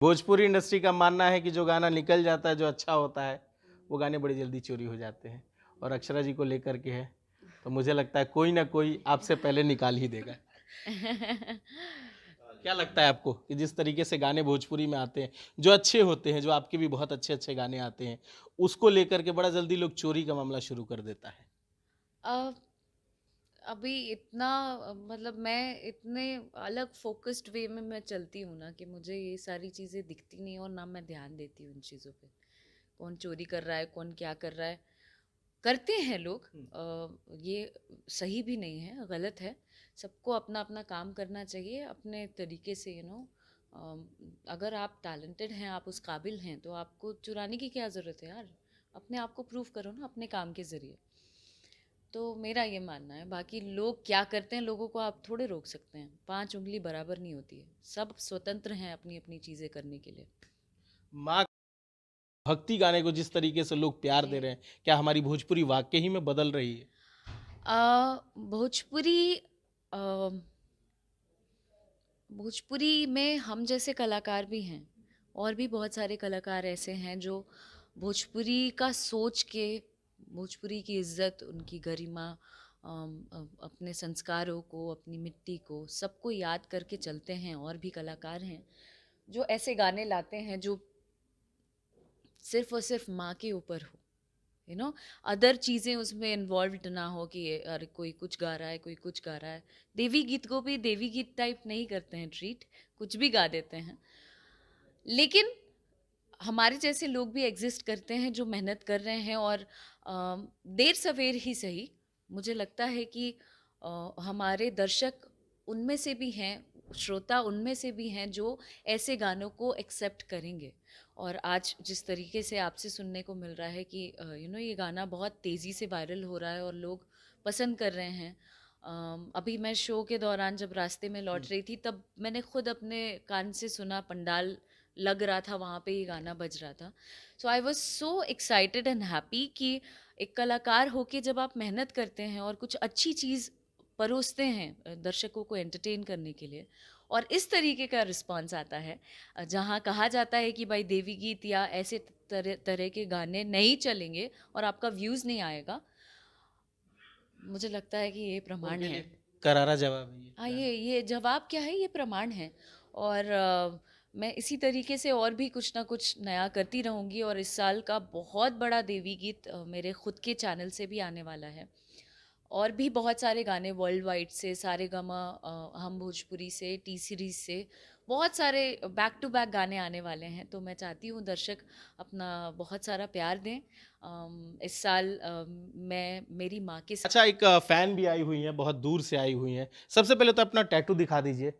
Bhojpuri industry का मानना है कि जो गाना निकल जाता है, जो अच्छा होता है, वो गाने बड़ी जल्दी चोरी हो जाते हैं। और अक्षरा जी को लेकर के है, तो मुझे लगता है कोई ना कोई आपसे पहले निकाल ही देगा। क्या लगता है आपको कि जिस तरीके से गाने भोजपुरी में आते हैं, जो अच्छे होते हैं, जो आपके भी बहुत अच्छे-अच्छे गाने आते हैं, उसको लेकर के बड़ा जल्दी लोग चोरी का मामला शुरू कर देता है? अ, अभी इतना मतलब मैं इतने अलग फोकस्ड वे में मैं चलती हूँ ना कि मुझे ये सारी चीज़ें दिखती नहीं और ना मैं ध्यान देती हूँ इन चीज़ों पे। कौन चोरी कर रहा है, कौन क्या कर रहा है, करते हैं लोग। ये सही भी नहीं है, गलत है। सबको अपना अपना काम करना चाहिए अपने तरीके से, अगर आप टैलेंटेड हैं, आप उस काबिल हैं, तो आपको चुराने की क्या ज़रूरत है यार। अपने आप को प्रूव करो ना अपने काम के ज़रिए। तो मेरा ये मानना है। बाकी लोग क्या करते हैं, लोगों को आप थोड़े रोक सकते हैं। 5 उँगली बराबर नहीं होती है। सब स्वतंत्र हैं अपनी अपनी चीज़ें करने के लिए। माँ भक्ति गाने को जिस तरीके से लोग प्यार जी। दे रहे हैं, क्या हमारी भोजपुरी वाक़ई ही में बदल रही है? भोजपुरी अ, भोजपुरी में हम जैसे कलाकार भी हैं और भी बहुत सारे कलाकार ऐसे हैं जो भोजपुरी का सोच के, भोजपुरी की इज्जत, उनकी गरिमा, अपने संस्कारों को, अपनी मिट्टी को, सबको याद करके चलते हैं। और भी कलाकार हैं जो ऐसे गाने लाते हैं जो सिर्फ और सिर्फ माँ के ऊपर हो, अदर चीज़ें उसमें इन्वॉल्व्ड ना हो कि अरे कोई कुछ गा रहा है, कोई कुछ गा रहा है। देवी गीत को भी देवी गीत टाइप नहीं करते हैं ट्रीट, कुछ भी गा देते हैं। लेकिन हमारे जैसे लोग भी एग्जिस्ट करते हैं जो मेहनत कर रहे हैं, और देर सवेर ही सही, मुझे लगता है कि हमारे दर्शक उनमें से भी हैं, श्रोता उनमें से भी हैं जो ऐसे गानों को एक्सेप्ट करेंगे। और आज जिस तरीके से आपसे सुनने को मिल रहा है कि ये गाना बहुत तेज़ी से वायरल हो रहा है और लोग पसंद कर रहे हैं। अभी मैं शो के दौरान जब रास्ते में लौट रही थी तब मैंने खुद अपने कान से सुना, पंडाल लग रहा था, वहाँ पे ये गाना बज रहा था। So I was so excited and happy कि एक कलाकार होके जब आप मेहनत करते हैं और कुछ अच्छी चीज़ परोसते हैं दर्शकों को एंटरटेन करने के लिए, और इस तरीके का रिस्पॉन्स आता है, जहाँ कहा जाता है कि भाई देवी गीत या ऐसे तरह तरह के गाने नहीं चलेंगे और आपका व्यूज़ नहीं आएगा, मुझे लगता है कि ये प्रमाण उनके है। लिए करारा जवाब है ये हाँ, गाना। ये जवाब क्या है, ये प्रमाण है। और मैं इसी तरीके से और भी कुछ ना कुछ नया करती रहूँगी, और इस साल का बहुत बड़ा देवी गीत मेरे खुद के चैनल से भी आने वाला है। और भी बहुत सारे गाने वर्ल्ड वाइड से, सारेगामा, हम भोजपुरी से, टी सीरीज़ से, बहुत सारे बैक टू बैक गाने आने वाले हैं। तो मैं चाहती हूँ दर्शक अपना बहुत सारा प्यार दें। इस साल मैं मेरी माँ के अच्छा, एक फैन भी आई हुई हैं, बहुत दूर से आई हुई हैं। सबसे पहले तो अपना टैटू दिखा दीजिए।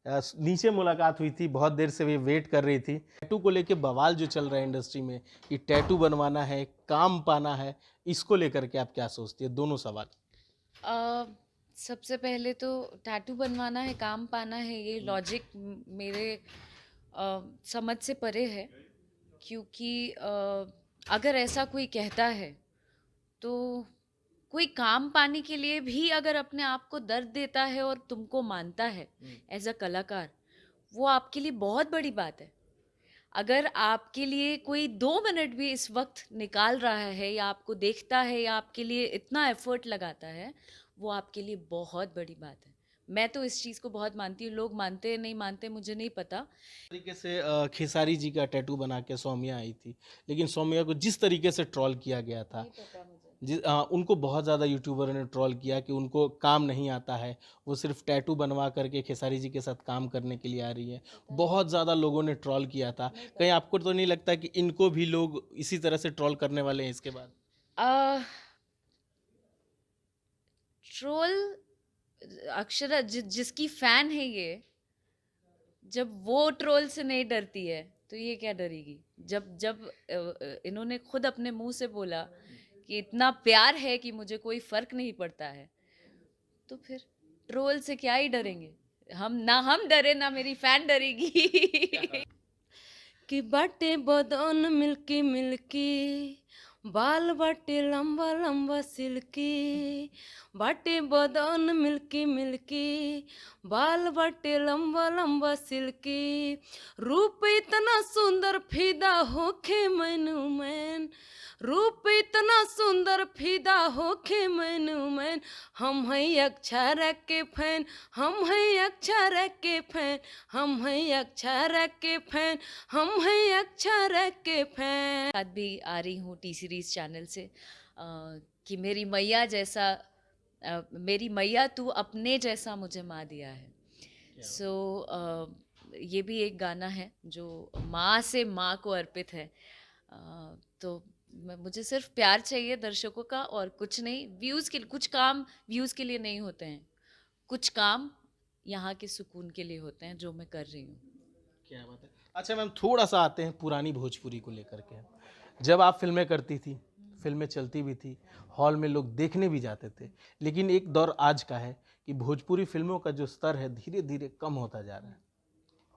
नीचे मुलाकात हुई थी, बहुत देर से वे वेट कर रही थी। टैटू को लेके बवाल जो चल रहा है इंडस्ट्री में, कि टैटू बनवाना है, काम पाना है, इसको लेकर के आप क्या सोचती है? दोनों सवाल। अ, सबसे पहले तो टैटू बनवाना है, काम पाना है, ये हुँ। लॉजिक मेरे समझ से परे है। क्योंकि अगर ऐसा कोई कहता है तो कोई काम पाने के लिए भी अगर अपने आप को दर्द देता है और तुमको मानता है हुँ। एज अ कलाकार, वो आपके लिए बहुत बड़ी बात है। अगर आपके लिए कोई 2 मिनट भी इस वक्त निकाल रहा है या आपको देखता है या आपके लिए इतना एफर्ट लगाता है, वो आपके लिए बहुत बड़ी बात है। मैं तो इस चीज़ को बहुत मानती हूँ। लोग मानते नहीं मानते मुझे नहीं पता। तरीके से खेसारी जी का टैटू बना के सौम्या आई थी। लेकिन सौम्या को जिस तरीके से ट्रोल किया गया था, नहीं पता मुझे। उनको बहुत ज़्यादा यूट्यूबरों ने ट्रोल किया कि उनको काम नहीं आता है, वो सिर्फ टैटू बनवा करके खेसारी जी के साथ काम करने के लिए आ रही है। पता नहीं। बहुत ज़्यादा लोगों ने ट्रोल किया था। नहीं कहीं पता। आपको तो नहीं लगता कि इनको भी लोग इसी तरह से ट्रोल करने वाले हैं इसके बाद? ट्रोल, अक्षरा जिसकी फैन है ये, जब वो ट्रोल से नहीं डरती है तो ये क्या डरेगी। जब जब इन्होंने खुद अपने मुंह से बोला कि इतना प्यार है कि मुझे कोई फर्क नहीं पड़ता है, तो फिर ट्रोल से क्या ही डरेंगे। हम डरे ना मेरी फैन डरेगी। कि बाटे बदन मिल्की मिल्की, बाल बाटे लंबा लंबा सिल्की, बाटे बदन मिल्की मिल्की, बाल बाटे लंबा लंबा सिल्की, रूप इतना सुंदर फिदा होखे मैनू मैन, रूप इतना सुंदर फिदा होखे मैनू मैन, हम हैं अक्षर के फैन, हम हैं अक्षर के फैन, हम हैं अक्षर के फैन, हम हैं अक्षर के फैन। आज भी आ रही हूँ टी सीरीज चैनल से कि मेरी मैया जैसा मेरी मैया तू अपने जैसा मुझे माँ दिया है। सो ये भी एक गाना है जो माँ से माँ को अर्पित है। तो मुझे सिर्फ प्यार चाहिए दर्शकों का और कुछ नहीं। व्यूज़ के कुछ काम व्यूज़ के लिए नहीं होते हैं, कुछ काम यहाँ के सुकून के लिए होते हैं जो मैं कर रही हूँ। क्या बात है। अच्छा मैम, थोड़ा सा आते हैं पुरानी भोजपुरी को लेकर के। जब आप फिल्में करती थी, फिल्में चलती भी थी, हॉल में लोग देखने भी जाते थे, लेकिन एक दौर आज का है कि भोजपुरी फिल्मों का जो स्तर है धीरे धीरे कम होता जा रहा है।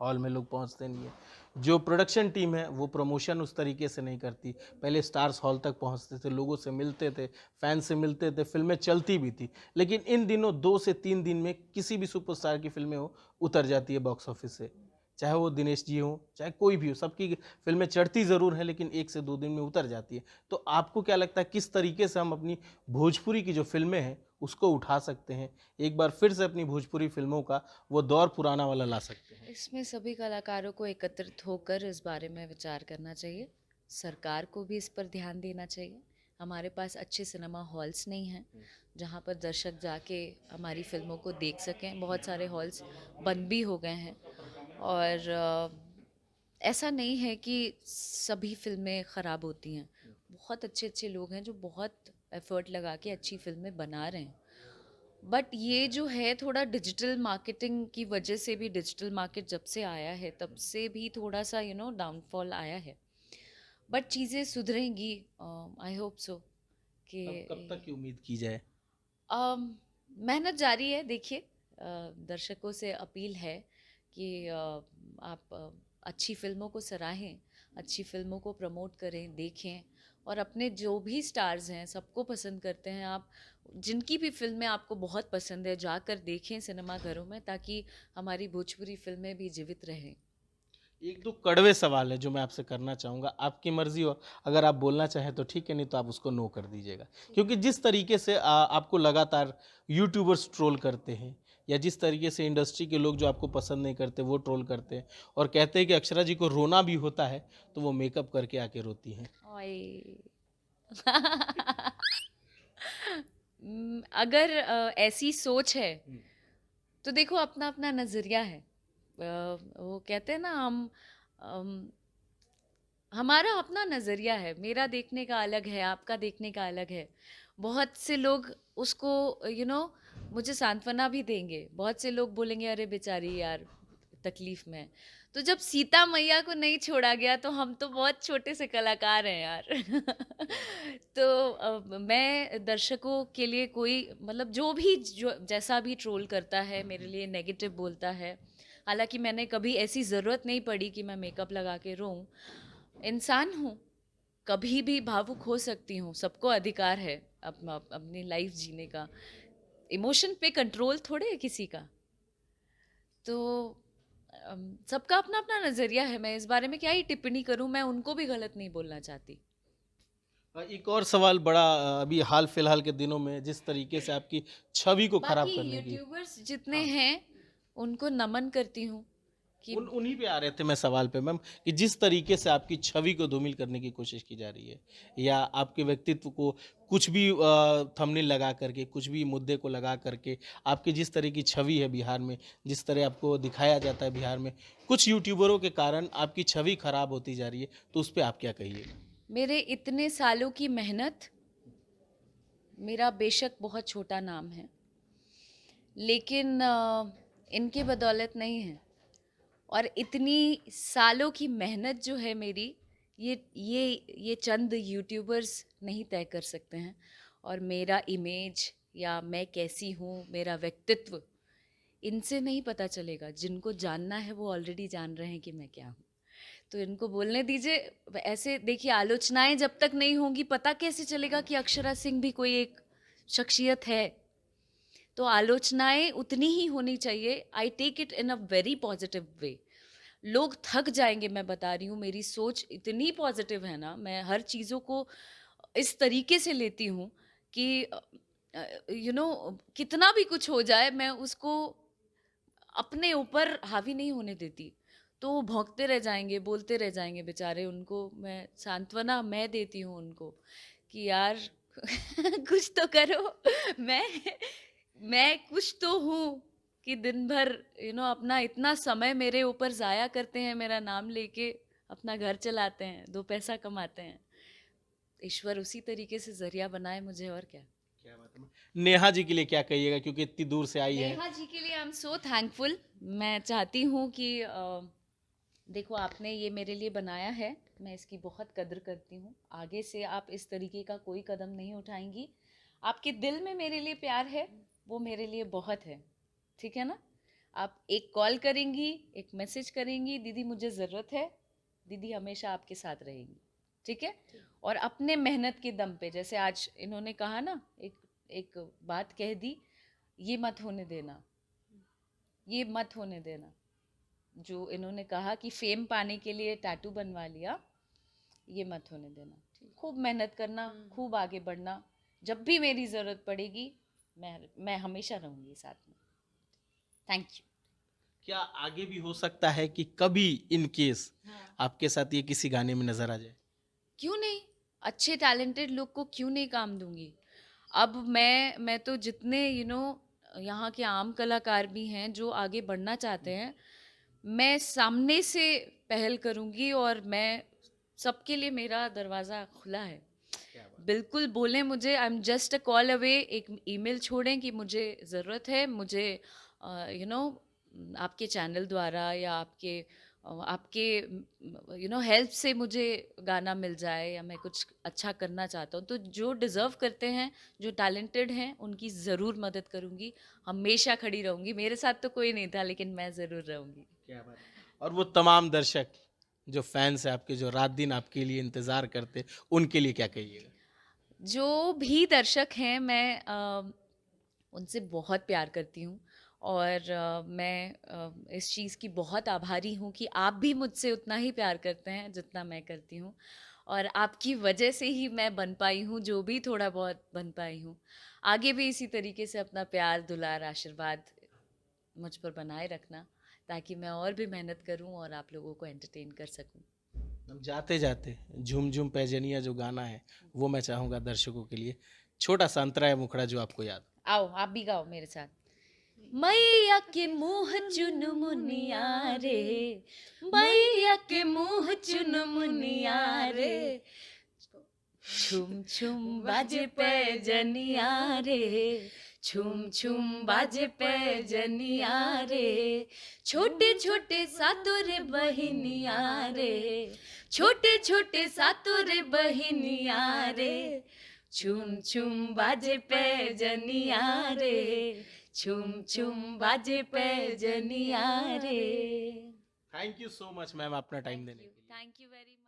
हॉल में लोग पहुंचते नहीं है। जो प्रोडक्शन टीम है वो प्रमोशन उस तरीके से नहीं करती। पहले स्टार्स हॉल तक पहुंचते थे, लोगों से मिलते थे, फैन से मिलते थे, फिल्में चलती भी थी। लेकिन इन दिनों 2 से 3 दिन में किसी भी सुपरस्टार की फिल्में हो, उतर जाती है बॉक्स ऑफिस से। चाहे वो दिनेश जी हो, चाहे कोई भी हो, सबकी फिल्में चढ़ती ज़रूर हैं लेकिन 1 से 2 दिन में उतर जाती है। तो आपको क्या लगता है किस तरीके से हम अपनी भोजपुरी की जो फिल्में हैं उसको उठा सकते हैं, एक बार फिर से अपनी भोजपुरी फिल्मों का वो दौर पुराना वाला ला सकते हैं? इसमें सभी कलाकारों को एकत्रित होकर इस बारे में विचार करना चाहिए। सरकार को भी इस पर ध्यान देना चाहिए। हमारे पास अच्छे सिनेमा हॉल्स नहीं हैं जहाँ पर दर्शक जाके हमारी फिल्मों को देख सकें। बहुत सारे हॉल्स बंद भी हो गए हैं और ऐसा नहीं है कि सभी फिल्में ख़राब होती हैं। बहुत अच्छे अच्छे लोग हैं जो बहुत एफ़र्ट लगा के अच्छी फिल्में बना रहे हैं। बट ये जो है थोड़ा डिजिटल मार्केटिंग की वजह से भी, डिजिटल मार्केट जब से आया है तब से भी थोड़ा सा डाउनफॉल आया है। बट चीज़ें सुधरेंगी, आई होप सो कि अब कब तक की उम्मीद की जाए? मेहनत जारी है। देखिए, दर्शकों से अपील है कि आप अच्छी फिल्मों को सराहें, अच्छी फिल्मों को प्रमोट करें, देखें और अपने जो भी स्टार्स हैं सबको पसंद करते हैं आप, जिनकी भी फिल्में आपको बहुत पसंद है जाकर देखें सिनेमा घरों में, ताकि हमारी भोजपुरी फिल्में भी जीवित रहें। एक दो कड़वे सवाल है जो मैं आपसे करना चाहूँगा, आपकी मर्जी हो, अगर आप बोलना चाहें तो ठीक है, नहीं तो आप उसको नो कर दीजिएगा। क्योंकि जिस तरीके से आपको लगातार यूट्यूबर्स ट्रोल करते हैं या जिस तरीके से इंडस्ट्री के लोग जो आपको पसंद नहीं करते वो ट्रोल करते हैं और कहते हैं कि अक्षरा जी को रोना भी होता है तो वो मेकअप करके आके रोती हैं। ओए अगर ऐसी सोच है तो देखो, अपना अपना नज़रिया है। वो कहते हैं ना, हमारा अपना नज़रिया है। मेरा देखने का अलग है, आपका देखने का अलग है। बहुत से लोग उसको मुझे सांत्वना भी देंगे। बहुत से लोग बोलेंगे अरे बेचारी यार तकलीफ में है। तो जब सीता मैया को नहीं छोड़ा गया तो हम तो बहुत छोटे से कलाकार हैं यार। तो मैं दर्शकों के लिए कोई मतलब जो जैसा भी ट्रोल करता है, मेरे लिए नेगेटिव बोलता है, हालांकि मैंने कभी ऐसी ज़रूरत नहीं पड़ी कि मैं मेकअप लगा के रोऊं। इंसान हूँ, कभी भी भावुक हो सकती हूँ, सबको अधिकार है अपनी लाइफ जीने का। इमोशन पे कंट्रोल थोड़े है किसी का। तो सबका अपना अपना नज़रिया है। मैं इस बारे में क्या ही टिप्पणी करूँ, मैं उनको भी गलत नहीं बोलना चाहती। एक और सवाल बड़ा अभी हाल फिलहाल के दिनों में जिस तरीके से आपकी छवि को खराब बाकी करने की। यूट्यूबर्स जितने हाँ, हैं उनको नमन करती हूँ कि उन्हीं पे आ रहे थे मैं सवाल पे मैम, कि जिस तरीके से आपकी छवि को धूमिल करने की कोशिश की जा रही है या आपके व्यक्तित्व को कुछ भी थंबनेल लगा करके, कुछ भी मुद्दे को लगा करके, आपकी जिस तरह की छवि है बिहार में, जिस तरह आपको दिखाया जाता है बिहार में, कुछ यूट्यूबरों के कारण आपकी छवि खराब होती जा रही है, तो उस पर आप क्या कहिएगा? मेरे इतने सालों की मेहनत, मेरा बेशक बहुत छोटा नाम है, लेकिन इनके बदौलत नहीं है। और इतनी सालों की मेहनत जो है मेरी, ये चंद यूट्यूबर्स नहीं तय कर सकते हैं। और मेरा इमेज या मैं कैसी हूँ, मेरा व्यक्तित्व इनसे नहीं पता चलेगा। जिनको जानना है वो ऑलरेडी जान रहे हैं कि मैं क्या हूँ। तो इनको बोलने दीजिए। ऐसे देखिए, आलोचनाएं जब तक नहीं होंगी, पता कैसे चलेगा कि अक्षरा सिंह भी कोई एक शख्सियत है? तो आलोचनाएं उतनी ही होनी चाहिए। I take it in a very positive way. लोग थक जाएंगे, मैं बता रही हूँ, मेरी सोच इतनी पॉजिटिव है ना, मैं हर चीज़ों को इस तरीके से लेती हूँ कि कितना भी कुछ हो जाए, मैं उसको अपने ऊपर हावी नहीं होने देती। तो वो भौंकते रह जाएंगे, बोलते रह जाएंगे बेचारे, उनको मैं सांत्वना मैं देती हूँ उनको कि यार कुछ तो करो। मैं मैं कुछ तो हूँ कि दिन भर अपना इतना समय मेरे ऊपर ज़ाया करते हैं, मेरा नाम लेके अपना घर चलाते हैं, 2 पैसा कमाते हैं। ईश्वर उसी तरीके से ज़रिया बनाए मुझे, और क्या। क्या बात है। नेहा जी के लिए क्या कहिएगा, क्योंकि इतनी दूर से आई है? नेहा जी के लिए आई एम सो थैंकफुल। मैं चाहती हूँ कि देखो, आपने ये मेरे लिए बनाया है, मैं इसकी बहुत कद्र करती हूँ। आगे से आप इस तरीके का कोई कदम नहीं उठाएंगी। आपके दिल में मेरे लिए प्यार है, वो मेरे लिए बहुत है, ठीक है ना? आप एक कॉल करेंगी, एक मैसेज करेंगी, दीदी मुझे ज़रूरत है, दीदी हमेशा आपके साथ रहेंगी, ठीक है? और अपने मेहनत के दम पे, जैसे आज इन्होंने कहा ना, एक एक बात कह दी, ये मत होने देना, ये मत होने देना। जो इन्होंने कहा कि फेम पाने के लिए टैटू बनवा लिया, ये मत होने देना। खूब मेहनत करना, खूब आगे बढ़ना। जब भी मेरी ज़रूरत पड़ेगी, मैं हमेशा रहूँगी साथ में। Thank you. क्या आगे भी हो सकता है कि कभी इन केस आपके साथ ये किसी गाने में नजर आ जाए? क्यों नहीं? अच्छे टैलेंटेड लोग को क्यों नहीं काम दूंगी? अब मैं तो जितने यहाँ के आम कलाकार भी हैं जो आगे बढ़ना चाहते हैं, मैं सामने से पहल करूंगी, और मैं सबके लिए, मेरा दरवाज़ा खुला है। बिल्कुल बोलें मुझे, I am just a call away. एक ईमेल छोड़ें कि मुझे ज़रूरत है, मुझे आपके चैनल द्वारा या आपके हेल्प से मुझे गाना मिल जाए, या मैं कुछ अच्छा करना चाहता हूँ, तो जो डिज़र्व करते हैं, जो टैलेंटेड हैं, उनकी ज़रूर मदद करूँगी। हमेशा खड़ी रहूँगी। मेरे साथ तो कोई नहीं था, लेकिन मैं ज़रूर रहूँगी। क्या बात है। और वो तमाम दर्शक जो फैंस हैं आपके, जो रात दिन आपके लिए इंतजार करते, उनके लिए क्या कहिएगा? जो भी दर्शक हैं, मैं उनसे बहुत प्यार करती हूँ, और मैं इस चीज़ की बहुत आभारी हूँ कि आप भी मुझसे उतना ही प्यार करते हैं जितना मैं करती हूँ, और आपकी वजह से ही मैं बन पाई हूँ जो भी थोड़ा बहुत बन पाई हूँ। आगे भी इसी तरीके से अपना प्यार, दुलार, आशीर्वाद मुझ पर बनाए रखना, ताकि मैं और भी मेहनत करूँ और आप लोगों को एंटरटेन कर सकूँ। हम जाते जाते झूम झूम पैजनिया जो गाना है, वो मैं चाहूंगा दर्शकों के लिए, छोटा सा अंतरा है मुखड़ा जो आपको याद। आओ, आप भी गाओ मेरे साथ। मैया के मुँह चुन मुनिया रे, मैया के मुँह चुन मुनिया रे, छुम छुम बाजे पैजनिया रे, छुम छुम बाजे पैजनिया रे, छोटे छोटे सातों रे बहिनिया रे, छोटे छोटे सातों रे बहिनिया रे, छुम छुम बाजे पैजनिया रे, छुम छुम बाजे पैजनिया रे। Thank you so much ma'am, अपना टाइम देने के लिए। Thank you very much.